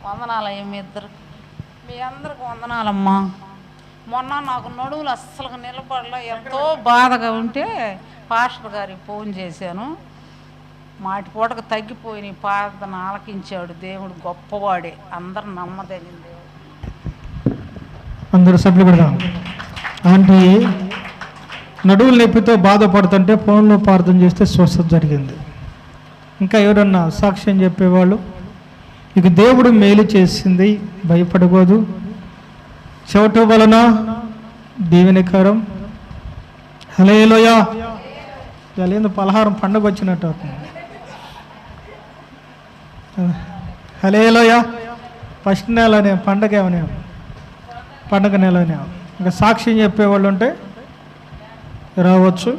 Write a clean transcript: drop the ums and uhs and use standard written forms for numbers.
వందనాలయ్య మీ అందరికి వందనాలమ్మా. మొన్న నాకు నడువులు అస్సలు నిలబడలే, ఎంతో బాధగా ఉంటే పాస్టర్ గారికి ఫోన్ చేశాను. మాటి పూటకు తగ్గిపోయి ప్రార్థన ఆలకించాడు దేవుడు, గొప్పవాడే, అందరు నమ్మదగిన దేవుడు. అందరూ సభ్యులు కూడా ఆంటీ నడువులు నొప్పితో బాధపడుతుంటే ఫోన్లో ప్రార్థన చేస్తే స్వస్థత జరిగింది. ఇంకా ఎవరన్నా సాక్ష్యం చెప్పేవాళ్ళు? ఇక దేవుడు మేలు చేసింది, భయపడకూడదు, చెవట వలన దీవెనకరం. హల్లెలూయా. ఇవాళ పలహారం పండుగ వచ్చినట్టు అవుతుంది. హల్లెలూయా. ఫస్ట్ నెలనే పండగ ఏమనే, పండగ నెలనే. ఇంకా సాక్ష్యం చెప్పేవాళ్ళు ఉంటే రావచ్చు.